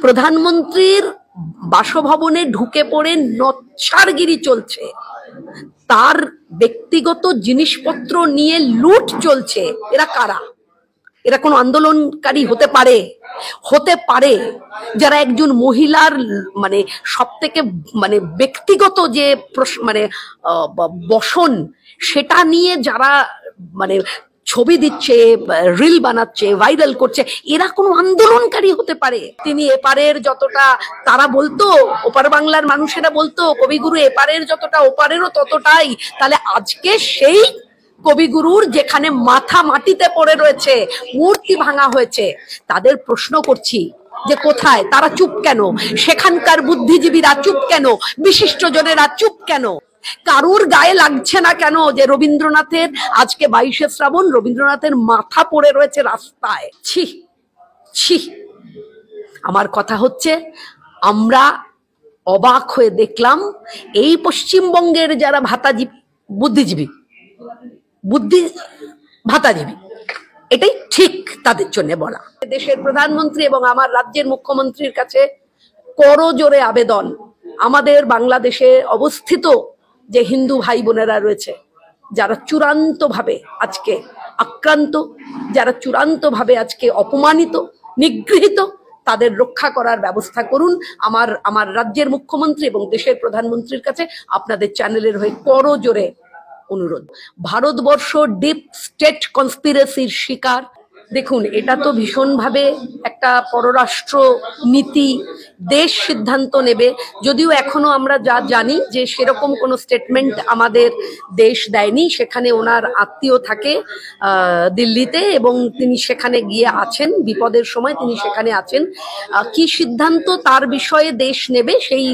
প্রধানমন্ত্রীর বাসভবনে ঢুকে পড়ে নচ্ছারগিরি চলছে, তার ব্যক্তিগত জিনিসপত্র নিয়ে লুট চলছে। এরা কারা? এরা কোনো আন্দোলনকারী হতে পারে? হতে পারে যারা একজন মহিলার মানে সব থেকে মানে ব্যক্তিগত যে মানে বসন সেটা নিয়ে যারা মানে ছবি দিচ্ছে, রিল বানাচ্ছে, ভাইরাল করছে, এরা কোনো আন্দোলনকারী হতে পারে? তিনি এপারের যতটা তারা বলতো, ওপার বাংলার মানুষেরা বলতো কবিগুরু এপারের যতটা ওপারেরও ততটাই, তাহলে আজকে সেই কবিগুরুর যেখানে মাথা মাটিতে পড়ে রয়েছে, মূর্তি ভাঙা হয়েছে, তাদের প্রশ্ন করছি যে কোথায়? তারা চুপ কেন? সেখানকার বুদ্ধিজীবীরা চুপ কেন? বিশিষ্ট জনেরা চুপ কেন? কারুর গায়ে লাগছে না কেন যে রবীন্দ্রনাথের আজকে 22শে শ্রাবণ রবীন্দ্রনাথের মাথা পড়ে রয়েছে রাস্তায়? ছি ছি। আমার কথা হচ্ছে, আমরা অবাক হয়ে দেখলাম এই পশ্চিমবঙ্গের যারা বুদ্ধিজীবী ভাতাজীবী, এটাই ঠিক তাদের জন্য বলা। দেশের প্রধানমন্ত্রী এবং আমার রাজ্যের মুখ্যমন্ত্রীর কাছে করজোড়ে আবেদন, আমাদের বাংলাদেশে অবস্থিত যে হিন্দু ভাই বোনেরা রয়েছে, যারা চূড়ান্তভাবে আজকে আক্রান্ত, যারা চূড়ান্তভাবে আজকে অপমানিত, নিগৃহীত, তাদের রক্ষা করার ব্যবস্থা করুন। আমার রাজ্যের মুখ্যমন্ত্রী এবং দেশের প্রধানমন্ত্রীর কাছে আপনাদের চ্যানেলের হয়ে করজোড়ে অনুরোধ। ভারতবর্ষ ডিপ স্টেট কনস্পিরেসির শিকার। দেখুন, এটা তো ভীষণভাবে একটা পররাষ্ট্র নীতি, দেশ সিদ্ধান্ত নেবে, যদিও এখনো আমরা যা জানি যে সেরকম কোনো স্টেটমেন্ট আমাদের দেশ দেয়নি। সেখানে ওনার আত্মীয় থাকে দিল্লিতে এবং তিনি সেখানে গিয়ে আছেন, বিপদের সময় তিনি সেখানে আছেন। কি সিদ্ধান্ত তার বিষয়ে দেশ নেবে সেই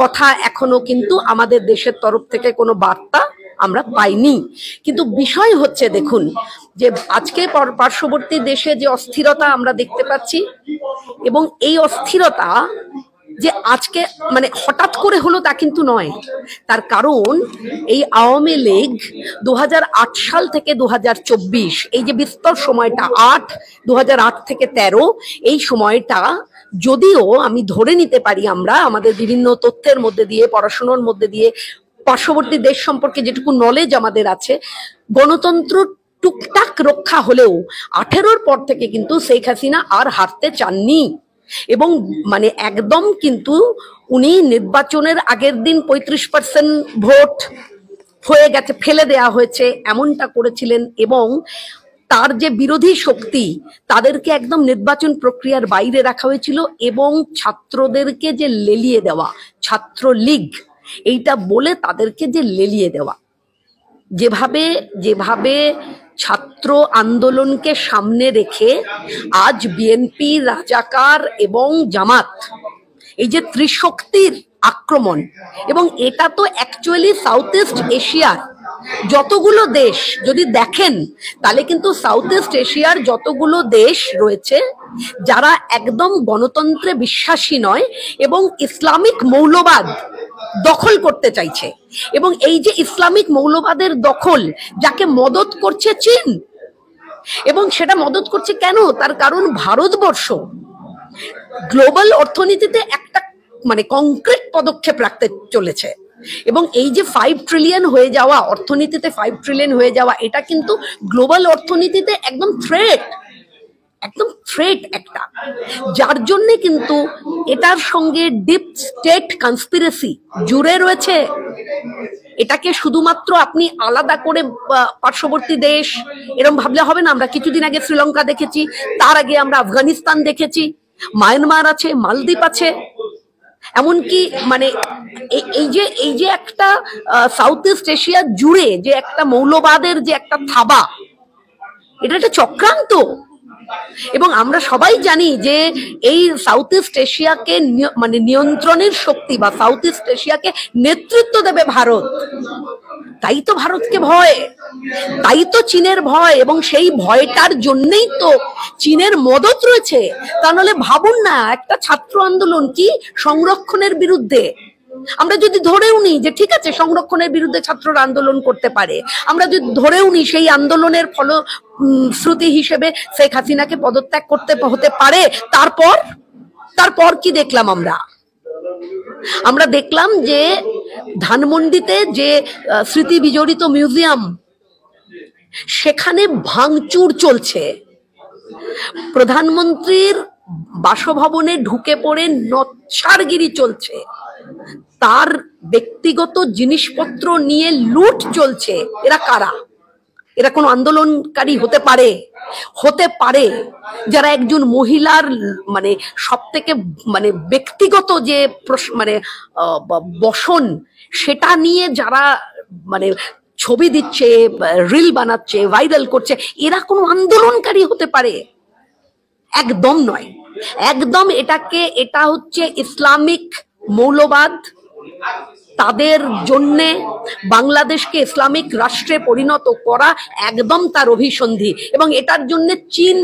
কথা এখনো কিন্তু আমাদের দেশের তরফ থেকে কোনো বার্তা আমরা পাইনি। কিন্তু বিষয় হচ্ছে, দেখুন যে আজকে পার্শ্ববর্তী দেশে যে অস্থিরতা আমরা দেখতে পাচ্ছি, এবং এই অস্থিরতা যে আজকে মানে হঠাৎ করে হলো তা কিন্তু নয়। তার কারণ এই আওয়ামী লীগ 2008 সাল থেকে 2024 এই যে বিস্তর সময়টা, 2008 থেকে 13 এই সময়টা, যদিও আমি ধরে নিতে পারি আমরা আমাদের বিভিন্ন তথ্যের মধ্যে দিয়ে, পড়াশোনার মধ্যে দিয়ে, পার্শ্ববর্তী দেশ সম্পর্কে যেটুকু নলেজ আমাদের আছে, গণতন্ত্র টুকটাক রক্ষা হলেও 18-র পর থেকে কিন্তু শেখ হাসিনা আর হারতে চাননি, এবং মানে একদম কিন্তু উনি নির্বাচনের আগের দিন 35% ভোট হয়ে গেছে, ফেলে দেয়া হয়েছে, এমনটা করেছিলেন। এবং তার যে বিরোধী শক্তি তাদেরকে একদম নির্বাচন প্রক্রিয়ার বাইরে রাখা হয়েছিল, এবং ছাত্রদেরকে যে লেলিয়ে দেওয়া, ছাত্রলীগ এইটা বলে তাদেরকে যে লেলিয়ে দেওয়া, যেভাবে ছাত্র আন্দোলনকে সামনে রেখে আজ বিএনপি, রাজাকার এবং জামাত, এই যে ত্রিশক্তির আক্রমণ, এবং এটা তো অ্যাকচুয়ালি সাউথ ইস্ট এশিয়ার যতগুলো দেশ যদি দেখেন, তাহলে কিন্তু সাউথ ইস্ট এশিয়ার যতগুলো দেশ রয়েছে যারা একদম গণতন্ত্রে বিশ্বাসী নয় এবং ইসলামিক মৌলবাদ দখল করতে চাইছে, এবং এই যে ইসলামিক মৌলবাদের দখল, যাকে মদত করছে চীন, এবং সেটা মদত করছে কেন? তার কারণ ভারতবর্ষ গ্লোবাল অর্থনীতিতে একটা মানে কংক্রিট পদক্ষেপ রাখতে চলেছে, এবং এই যে 5 ট্রিলিয়ন হয়ে যাওয়া, অর্থনীতিতে 5 ট্রিলিয়ন হয়ে যাওয়া, এটা কিন্তু গ্লোবাল অর্থনীতিতে একদম থ্রেট একটা, যার জন্য কিন্তু এটার সঙ্গে ডিপ স্টেট কনস্পিরেসি জুড়ে রয়েছে। এটাকে শুধুমাত্র আপনি আলাদা করে পার্শ্ববর্তী দেশ এরকম ভাবলে হবে না। আমরা কিছুদিন আগে শ্রীলঙ্কা দেখেছি, তার আগে আমরা আফগানিস্তান দেখেছি, মায়ানমার আছে, মালদ্বীপ আছে, এমনকি মানে এই যে একটা সাউথ ইস্ট এশিয়া জুড়ে যে একটা মৌলবাদের যে একটা থাবা, এটা একটা চক্রান্ত। এবং আমরা সবাই জানি যে এই সাউথ ইস্ট এশিয়াকে মানে নিয়ন্ত্রণের শক্তি বা সাউথ ইস্ট এশিয়াকে নেতৃত্ব দেবে ভারত। তাই তো ভারতকে ভয়, তাই তো চীনের ভয়, এবং সেই ভয়টার জন্যই তো চীনের মদত রয়েছে। তা নাহলে ভাবুন না, একটা ছাত্র আন্দোলন কি সংরক্ষণের বিরুদ্ধে, আমরা যদি ধরেও নিই যে ঠিক আছে সংরক্ষণের বিরুদ্ধে ছাত্ররা আন্দোলন করতে পারে, আমরা যদি ধরেও নিই সেই আন্দোলনের ফলশ্রুতি হিসেবে শেখ হাসিনাকে পদত্যাগ করতে হতে পারে, তারপর তারপর কি দেখলাম আমরা? আমরা দেখলাম যে ধানমন্ডিতে যে স্মৃতি বিজড়িত মিউজিয়াম, সেখানে ভাঙচুর চলছে। প্রধানমন্ত্রীর বাসভবনে ঢুকে পড়ে নচ্ছারগিরি চলছে, তার ব্যক্তিগত জিনিসপত্র নিয়ে লুট চলছে। এরা কারা? এরা কোনো আন্দোলনকারী হতে পারে? হতে পারে যারা একজন মহিলার মানে সব থেকে মানে ব্যক্তিগত যে মানে বসন, সেটা নিয়ে যারা মানে ছবি দিচ্ছে, রিল বানাচ্ছে, ভাইরাল করছে, এরা কোনো আন্দোলনকারী হতে পারে? একদম নয়, একদম। এটা হচ্ছে ইসলামিক মৌলবাদ। তাদের জন্যে বাংলাদেশকে ইসলামিক রাষ্ট্রে পরিণত করা একদম তার অভিসন্ধি, এবং এটার জন্য চীন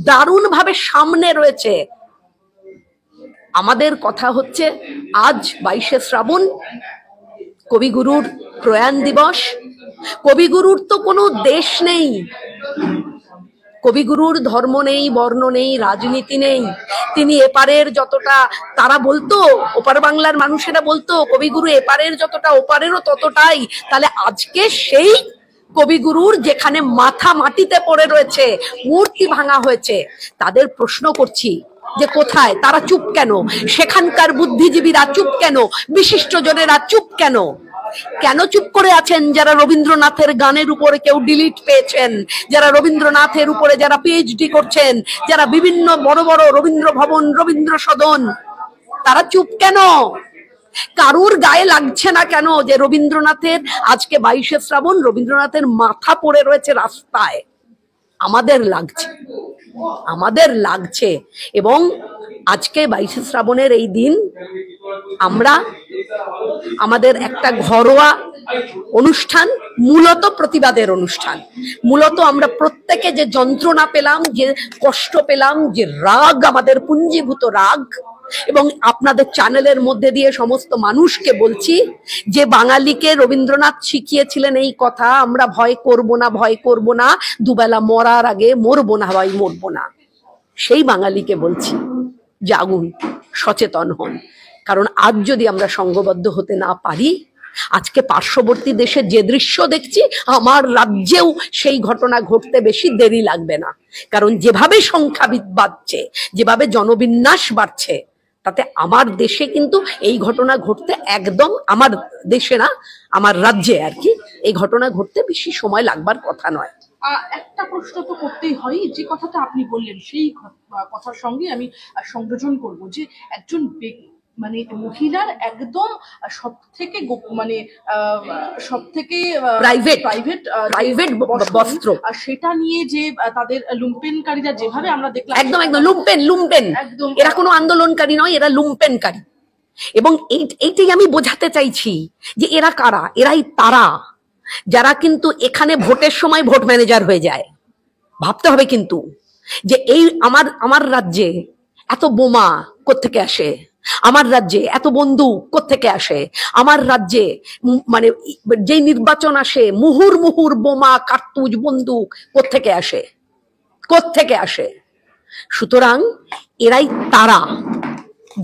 দারুণভাবে সামনে রয়েছে। আমাদের কথা হচ্ছে, আজ 22শে শ্রাবণ, কবিগুরুর প্রয়াণ দিবস। কবিগুরুর তো কোনো দেশ নেই, কবিগুরুর ধর্ম নেই, বর্ণ নেই, রাজনীতি নেই। তিনি এপারের যতটা, তারা বলতো, ওপার বাংলার মানুষেরা বলতো কবিগুরু এপারের যতটা ওপারেরও ততটাই। তাহলে আজকে সেই কবিগুরুর যেখানে মাথা মাটিতে পড়ে রয়েছে, মূর্তি ভাঙা হয়েছে, তাদের প্রশ্ন করছি যে কোথায়? তারা চুপ কেন? সেখানকার বুদ্ধিজীবীরা চুপ কেন? বিশিষ্ট জনেরা চুপ কেন? কেন চুপ করে আছেন? যারা রবীন্দ্রনাথের গানের উপরে কেউ ডিলিট পেয়েছেন, যারা রবীন্দ্রনাথের উপরে যারা পিএইচডি করছেন, যারা বিভিন্ন বড় বড় রবীন্দ্র ভবন, রবীন্দ্র সদন, তারা চুপ কেন? কারুর গায়ে লাগছে না কেন যে রবীন্দ্রনাথের আজকে 22শে শ্রাবণ, রবীন্দ্রনাথের মাথা পড়ে রয়েছে রাস্তায়? আমাদের লাগছে, আমাদের লাগছে। এবং আজকে 22শে শ্রাবণের এই দিন আমরা আমাদের একটা ঘরোয়া অনুষ্ঠান, মূলত প্রতিবাদের অনুষ্ঠান। মূলত আমরা প্রত্যেকে যে যন্ত্রণা পেলাম, যে কষ্ট পেলাম, যে রাগ, আমাদের পুঞ্জীভূত রাগ, এবং আপনাদের চ্যানেলের মধ্যে দিয়ে সমস্ত মানুষকে বলছি যে বাঙালিকে রবীন্দ্রনাথ শিখিয়েছিলেন এই কথা, আমরা ভয় করব না, ভয় করব না, দুবেলা মরার আগে মরবো না, ভাই মরবো না। সেই বাঙালিকে বলছি, জাগুন, সচেতন হন। কারণ আজ যদি আমরা সংঘবদ্ধ হতে না পারি, আজকে পার্শ্ববর্তী দেশে যে দৃশ্য দেখছি, আমার রাজ্যেও সেই ঘটনা ঘটতে বেশি দেরি লাগবে না। কারণ যেভাবে সংখ্যা বাড়ছে, যেভাবে জনবিন্যাস বাড়ছে, তাতে আমার দেশে কিন্তু এই ঘটনা ঘটতে একদম, আমার দেশে না, আমার রাজ্যে আর কি, এই ঘটনা ঘটতে বেশি সময় লাগবার কথা নয়। একটা প্রশ্ন তো করতেই হয়, যে কথাটা আপনি বললেন সেই কথার সঙ্গে আমি সংযোজন করব যে একজন মানে মহিলার একদম সব থেকে মানে সব থেকে প্রাইভেট বস্ত্র, আর সেটা নিয়ে যে তাদের লুম্পেনকারীরা যেভাবে আমরা দেখলাম, একদম একদম লুম্পেন, একদম। এরা কোনো আন্দোলনকারী নয়, এরা লুম্পেনকারী। এবং এইটাই আমি বোঝাতে চাইছি যে এরা কারা? এরাই তারা যারা কিন্তু এখানে ভোটের সময় ভোট ম্যানেজার হয়ে যায়। ভাবতে হবে কিন্তু যে এই আমার রাজ্যে এত বোমা কোত্থেকে আসে, আমার রাজ্যে এত বন্দুক কোত্থেকে আসে, আমার রাজ্যে মানে যে নির্বাচন আসে মুহুর মুহুর বোমা, কার্তুজ, বন্দুক কোত্থেকে আসে, কোত্থেকে আসে। সুতরাং এরাই তারা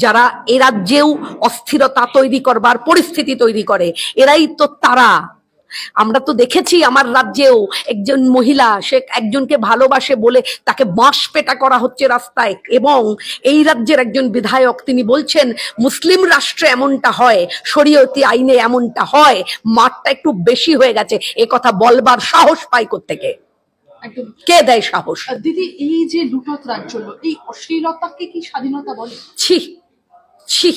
যারা এ রাজ্যেও অস্থিরতা তৈরি করবার পরিস্থিতি তৈরি করে। এরাই তো তারা। আমরা তো দেখেছি আমার রাজ্যেও একজন মহিলা, সে একজনকে ভালোবাসে বলে তাকে বাঁশ পেটা করা হচ্ছে রাস্তায়, এবং এই রাজ্যের একজন বিধায়ক তিনি বলছেন মুসলিম রাষ্ট্রে এমনটা হয়, শরীয়তি আইনে এমনটা হয়, মারটা একটু বেশি হয়ে গেছে। এ কথা বলবার সাহস পাই কোত্থেকে? কে দেয় সাহস? দিদি, এই যে লুটতরাজ চলল, এই অশ্লীলতাকে কি স্বাধীনতা বলে? ছি ছি।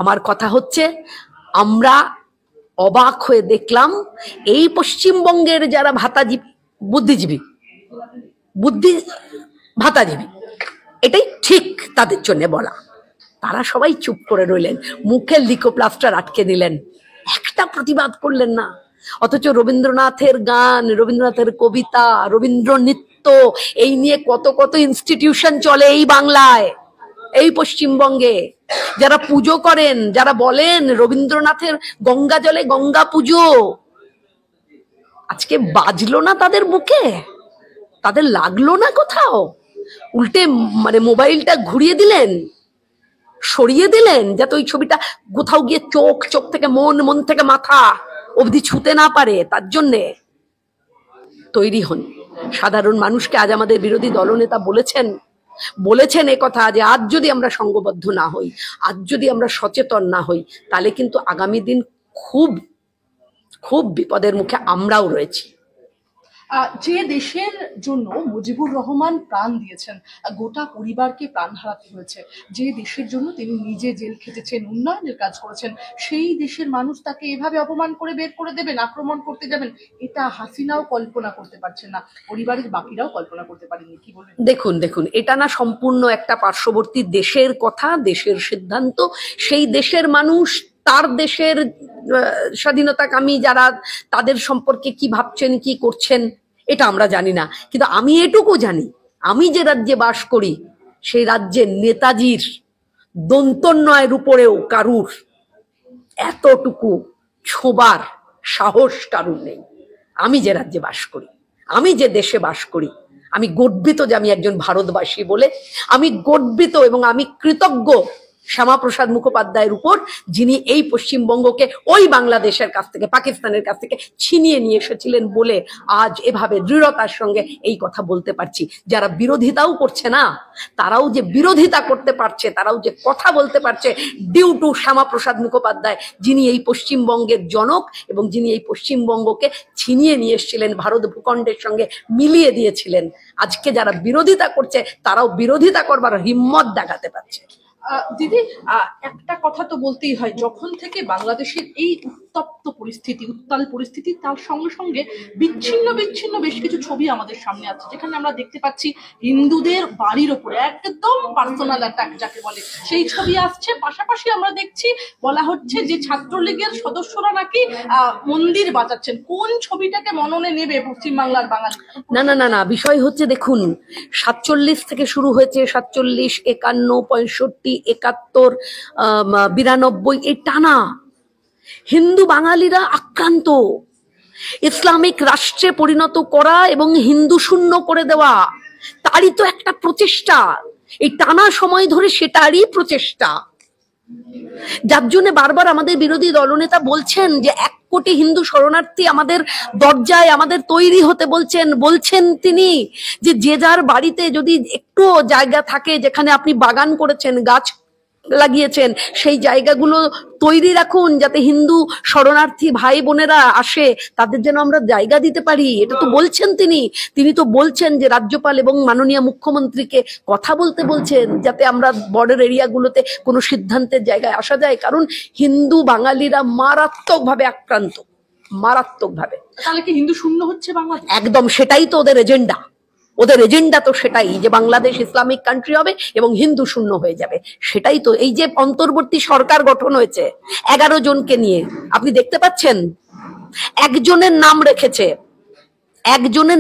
আমার কথা হচ্ছে, আমরা অবাক হয়ে দেখলাম এই পশ্চিমবঙ্গের যারা বুদ্ধিজীবী ভাতাজীবী, এটাই ঠিক তাদের জন্য বলা, তারা সবাই চুপ করে রইলেন, মুখের লিকোপ্লাস্টার আটকে দিলেন, একটা প্রতিবাদ করলেন না। অথচ রবীন্দ্রনাথের গান, রবীন্দ্রনাথের কবিতা, রবীন্দ্র নৃত্য, এই নিয়ে কত কত ইনস্টিটিউশন চলে এই বাংলায়, এই পশ্চিমবঙ্গে। যারা পুজো করেন, যারা বলেন রবীন্দ্রনাথের গঙ্গা জলে গঙ্গা পুজো, আজকে বাজলো না তাদের বুকে? তাদের লাগলো না কোথাও? উল্টে মানে মোবাইলটা ঘুরিয়ে দিলেন, সরিয়ে দিলেন, যাতে ওই ছবিটা কোথাও গিয়ে চোখ, চোখ থেকে মন, মন থেকে মাথা অবধি ছুতে না পারে। তার জন্যে তৈরি হন। সাধারণ মানুষকে আজ আমাদের বিরোধী দলনেতা বলেছেন এ কথা যে আজ যদি আমরা সংঘবদ্ধ না হই, আজ যদি আমরা সচেতন না হই, তাহলে কিন্তু আগামী দিন খুব খুব বিপদের মুখে আমরাও রয়েছি। যে দেশের জন্য মুজিবুর রহমান প্রাণ দিয়েছেন, গোটা পরিবারকে প্রাণ হারাতে হয়েছে, যে দেশের জন্য তিনি নিজে জেল খেটেছেন, উন্নয়নের কাজ করেছেন, সেই দেশের মানুষ তাকে এভাবে অপমান করে বের করে দেবেন, আক্রমণ করতে যাবেন, এটা হাসিনাও কল্পনা করতে পারছেন না, পরিবারের বাকিরাও কল্পনা করতে পারেনি। কি বলবেন? দেখুন, এটা না সম্পূর্ণ একটা পার্শ্ববর্তী দেশের কথা, দেশের সিদ্ধান্ত। সেই দেশের মানুষ তার দেশের স্বাধীনতাকামী যারা, তাদের সম্পর্কে কি ভাবছেন, কি করছেন, এটা আমরা জানি না। কিন্তু আমি এটুকু জানি, আমি যে রাজ্যে বাস করি সেই রাজ্যে নেতাজির দন্তন্বয়ের উপরেও কারুর এতটুকু ছোঁবার সাহস কারুর নেই। আমি যে রাজ্যে বাস করি, আমি যে দেশে বাস করি, আমি গর্বিত যে আমি একজন ভারতবাসী বলে। আমি গর্বিত এবং আমি কৃতজ্ঞ শ্যামাপ্রসাদ মুখোপাধ্যায়ের উপর, যিনি এই পশ্চিমবঙ্গকে ওই বাংলাদেশের কাছ থেকে, পাকিস্তানের কাছ থেকে ছিনিয়ে নিয়ে এসেছিলেন বলে আজ এভাবে দৃঢ়তার সঙ্গে এই কথা বলতে পারছি। যারা বিরোধিতাও করছে না, তারাও যে বিরোধিতা করতে পারছে, তারাও যে কথা বলতে পারছে, ডিউ টু শ্যামাপ্রসাদ মুখোপাধ্যায়, যিনি এই পশ্চিমবঙ্গের জনক এবং যিনি এই পশ্চিমবঙ্গকে ছিনিয়ে নিয়ে এসেছিলেন, ভারত ভূখণ্ডের সঙ্গে মিলিয়ে দিয়েছিলেন। আজকে যারা বিরোধিতা করছে তারাও বিরোধিতা করবার হিম্মত দেখাতে পারছে। দিদি, একটা কথা তো বলতেই হয়, যখন থেকে বাংলাদেশের এই উত্তপ্ত পরিস্থিতি, উত্তাল পরিস্থিতি, তার সঙ্গে সঙ্গে বিচ্ছিন্ন বিচ্ছিন্ন বেশ কিছু ছবি আমাদের সামনে আছে, যেখানে আমরা দেখতে পাচ্ছি হিন্দুদের বাড়ির ওপরে একদম পার্সোনাল অ্যাটাক যাকে বলে, সেই ছবি আসছে। পাশাপাশি আমরা দেখছি বলা হচ্ছে যে ছাত্রলীগের সদস্যরা নাকি মন্দির বাঁচাচ্ছেন। কোন ছবিটাকে মননে নেবে পশ্চিমবাংলার বাঙালি? না, বিষয় হচ্ছে, দেখুন, 47 থেকে শুরু হয়েছে, 47, 51, 65, 71, 92, এই টানা হিন্দু বাঙালিরা আক্রান্ত। ইসলামিক রাষ্ট্রে পরিণত করা এবং হিন্দু শূন্য করে দেওয়া, তারই তো একটা প্রচেষ্টা। এই টানা সময় ধরে সেটারই প্রচেষ্টা, যার জন্য বারবার আমাদের বিরোধী দলনেতা বলছেন যে 1 কোটি হিন্দু শরণার্থী আমাদের দরজায়, আমাদের তৈরি হতে বলছেন তিনি, যে যার বাড়িতে যদি একটু জায়গা থাকে, যেখানে আপনি বাগান করেছেন, গাছ লাগিয়েছেন, সেই জায়গাগুলো তৈরি রাখুন, যাতে হিন্দু শরণার্থী ভাই বোনেরা আসে, তাদের যেন আমরা জায়গা দিতে পারি। এটা তো বলছেন তিনি তো বলছেন যে রাজ্যপাল এবং মাননীয় মুখ্যমন্ত্রীকে কথা বলতে বলছেন, যাতে আমরা বর্ডার এরিয়াগুলোতে কোনো সিদ্ধান্তের জায়গায় আসা যায়। কারণ হিন্দু বাঙালিরা মারাত্মকভাবে আক্রান্ত, মারাত্মকভাবে। তাহলে কি হিন্দু শূন্য হচ্ছে বাংলাদেশ? একদম, সেটাই তো ওদের এজেন্ডা। ওদের এজেন্ডা তো সেটাই, যে বাংলাদেশ ইসলামিক কান্ট্রি হবে এবং হিন্দু শূন্য হয়ে যাবে। সেটাই তো এই যে অন্তর্বর্তী সরকার গঠন হয়েছে 11 জনকে নিয়ে, আপনি দেখতে পাচ্ছেন একজনের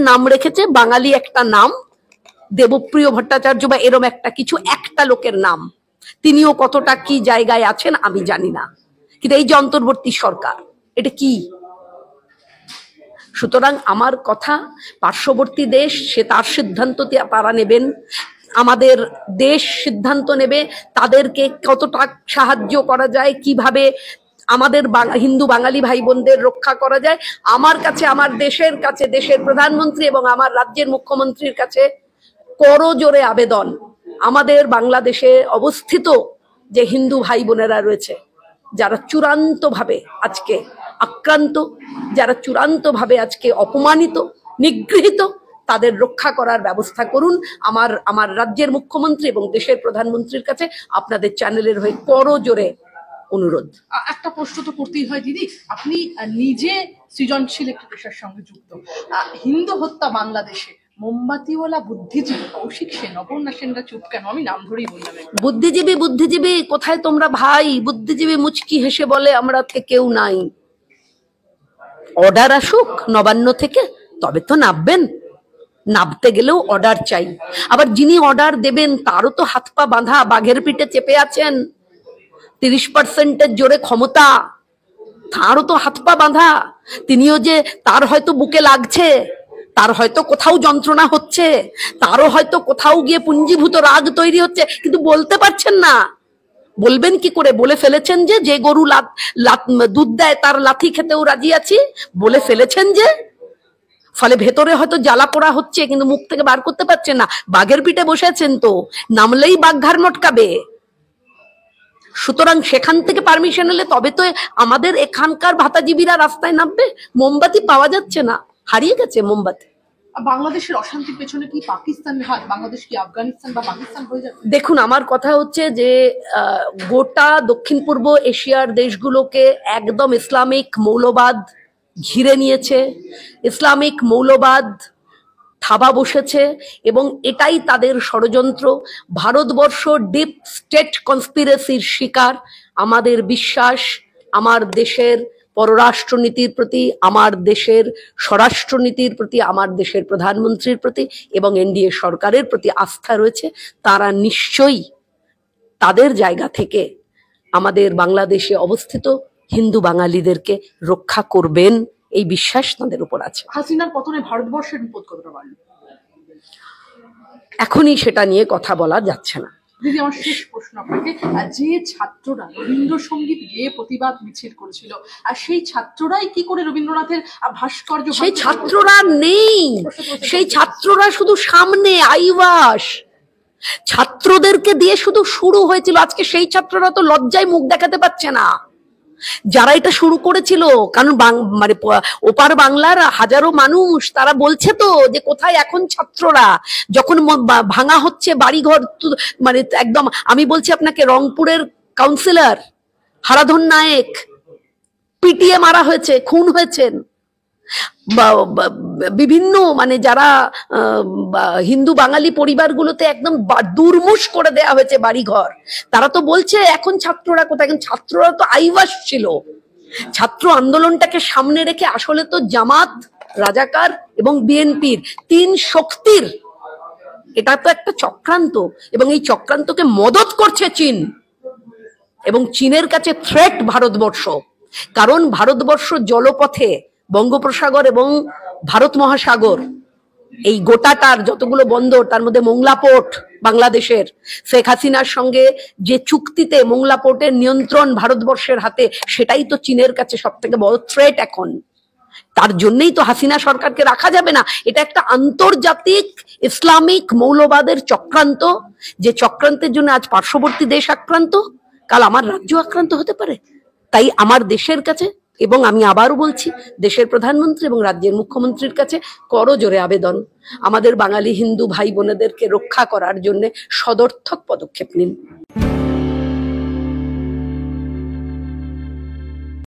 নাম রেখেছে বাঙালি একটা নাম, দেবপ্রিয় ভট্টাচার্য বা এরম একটা কিছু, একটা লোকের নাম। তিনিও কতটা কি জায়গায় আছেন আমি জানি না, কিন্তু এই যে অন্তর্বর্তী সরকার, এটা কি? সুতরাং আমার কথা, পার্শ্ববর্তী দেশ সে তার সিদ্ধান্ত তারা নেবেন, আমাদের দেশ সিদ্ধান্ত নেবে তাদেরকে কতটা সাহায্য করা যায়, কিভাবে আমাদের হিন্দু বাঙালি ভাই বোনদের রক্ষা করা যায়। আমার কাছে, আমার দেশের কাছে, দেশের প্রধানমন্ত্রী এবং আমার রাজ্যের মুখ্যমন্ত্রীর কাছে করজোড়ে আবেদন, আমাদের বাংলাদেশে অবস্থিত যে হিন্দু ভাই বোনেরা রয়েছে, যারা চূড়ান্তভাবে আজকে আক্রান্ত, যারা চূড়ান্তভাবে আজকে অপমানিত, নিগৃহীত, তাদের রক্ষা করার ব্যবস্থা করুন। আমার রাজ্যের মুখ্যমন্ত্রী এবং দেশের প্রধানমন্ত্রীর কাছে আপনাদের চ্যানেলের হয়ে করজোড়ে অনুরোধ। একটা প্রশ্ন তো করতেই হয় দিদি, আপনি নিজে সৃজনশীল একটি পেশার সঙ্গে যুক্ত, হিন্দু হত্যা বাংলাদেশে মোমবাতিওয়ালা বুদ্ধিজীবী কৌশিক সেন, অপর্ণা সেনরা চুপ কেন? আমি নাম ধরেই বললাম। বুদ্ধিজীবী কোথায় তোমরা ভাই? বুদ্ধিজীবী মুচকি হেসে বলে আমরা থেকেও নাই। অর্ডার আসুক নবান্ন থেকে, তবে তো নামবেন। নামতে গেলেও অর্ডার চাই। আবার যিনি অর্ডার দেবেন তারও তো হাত পা বাঁধা, বাঘের পিঠে চেপে আছেন, 30% জোরে ক্ষমতা, তারও তো হাত পা বাঁধা। তিনিও যে, তার হয়তো বুকে লাগছে, তার হয়তো কোথাও যন্ত্রণা হচ্ছে, তারও হয়তো কোথাও গিয়ে পুঞ্জীভূত রাগ তৈরি হচ্ছে, কিন্তু বলতে পারছেন না। বলবেন কি করে? বলে ফেলেছেন যে যে গরু দুধ দেয় তার লাথি খেতেও রাজি আছি, বলে ফেলেছেন যে। ফলে ভেতরে হয়তো জ্বালা পোড়া হচ্ছে, কিন্তু মুখ থেকে বার করতে পারছেন না। বাঘের পিঠে বসেছেন তো, নামলেই বাঘ ঘাড় মটকাবে। সুতরাং সেখান থেকে পারমিশন এলে তবে তো আমাদের এখানকার ভাতাজীবীরা রাস্তায় নামবে। মোমবাতি পাওয়া যাচ্ছে না, হারিয়ে গেছে মোমবাতি। বাংলাদেশের অশান্তির পেছনে কি পাকিস্তানের হাত? বাংলাদেশ কি আফগানিস্তান বা পাকিস্তান হয়ে যাবে? দেখুন, আমার কথা হচ্ছে যে গোটা দক্ষিণ পূর্ব এশিয়ার দেশগুলোকে একদম ইসলামিক মৌলবাদ ঘিরে নিয়েছে, ইসলামিক মৌলবাদ থাবা বসেছে, এবং এটাই তাদের ষড়যন্ত্র। ভারতবর্ষ ডিপ স্টেট কনস্পিরেসির শিকার। আমাদের বিশ্বাস আমার দেশের পররাষ্ট্রনীতির প্রতি, আমার দেশের স্বরাষ্ট্রনীতির প্রতি, আমার দেশের প্রধানমন্ত্রীর প্রতি এবং এনডিএ সরকারের প্রতি আস্থা রয়েছে। তারা নিশ্চয়ই তাদের জায়গা থেকে আমাদের বাংলাদেশে অবস্থিত হিন্দু বাঙালিদেরকে রক্ষা করবেন, এই বিশ্বাস তাদের উপর আছে। হাসিনার পতনে ভারতবর্ষের বিপদ কতটা বাড়লো? এখনই সেটা নিয়ে কথা বলা যাচ্ছে না। দিদি, আমার শেষ প্রশ্ন আপনাকে, যে ছাত্ররা রবীন্দ্রসঙ্গীত গেয়ে প্রতিবাদ মিছিল করেছিল, আর সেই ছাত্ররাই কি করে রবীন্দ্রনাথের ভাস্কর্য? সেই ছাত্ররা নেই, সেই ছাত্ররা শুধু সামনে আইবাস। ছাত্রদেরকে দিয়ে শুধু শুরু হয়েছিল, আজকে সেই ছাত্ররা তো লজ্জায় মুখ দেখাতে পারছে না যারা এটা শুরু করেছিল। কারণ মানে ওপার বাংলার হাজারো মানুষ তারা বলছে তো যে কোথায় এখন ছাত্ররা, যখন ভাঙা হচ্ছে বাড়িঘর। মানে একদম আমি বলছি আপনাকে, রংপুরের কাউন্সিলর হারাধন নায়েক পিটিয়ে মারা হয়েছে, খুন হয়েছেন। বিভিন্ন মানে যারা হিন্দু বাঙালি পরিবারগুলোতে একদম দুর্মুষ করে দেয়া হয়েছে বাড়িঘর। তারা তো বলছে এখন ছাত্ররা কোথায়? এখন ছাত্ররা তো আইবাস ছিল। ছাত্র আন্দোলনটাকে সামনে রেখে আসলে তো জামাত, রাজাকার এবং বিএনপির তিন শক্তির এটা তো একটা চক্রান্ত, এবং এই চক্রান্তকে মদত করছে চীন, এবং চীনের কাছে থ্রেট ভারতবর্ষ। কারণ ভারতবর্ষ জলপথে বঙ্গোপসাগর এবং ভারত মহাসাগর, এই গোটাটার যতগুলো বন্দর, তার মধ্যে মোংলা পোর্ট বাংলাদেশের, শেখ হাসিনার সঙ্গে যে চুক্তিতে মোংলা পোর্টের নিয়ন্ত্রণ ভারতবর্ষের হাতে, সেটাই তো চীনের কাছে সব থেকে বড় থ্রেট এখন। তার জন্যই তো হাসিনা সরকারকে রাখা যাবে না। এটা একটা আন্তর্জাতিক ইসলামিক মৌলবাদের চক্রান্ত, যে চক্রান্তের জন্য আজ পার্শ্ববর্তী দেশ আক্রান্ত, কাল আমার রাজ্য আক্রান্ত হতে পারে। তাই আমার দেশের কাছে, এবং আমি আবারও বলছি, দেশের প্রধানমন্ত্রী এবং রাজ্যের মুখ্যমন্ত্রীর কাছে করজোরে আবেদন, আমাদের বাঙালি হিন্দু ভাই বোনেদেরকে রক্ষা করার জন্য সদর্থক পদক্ষেপ নিন।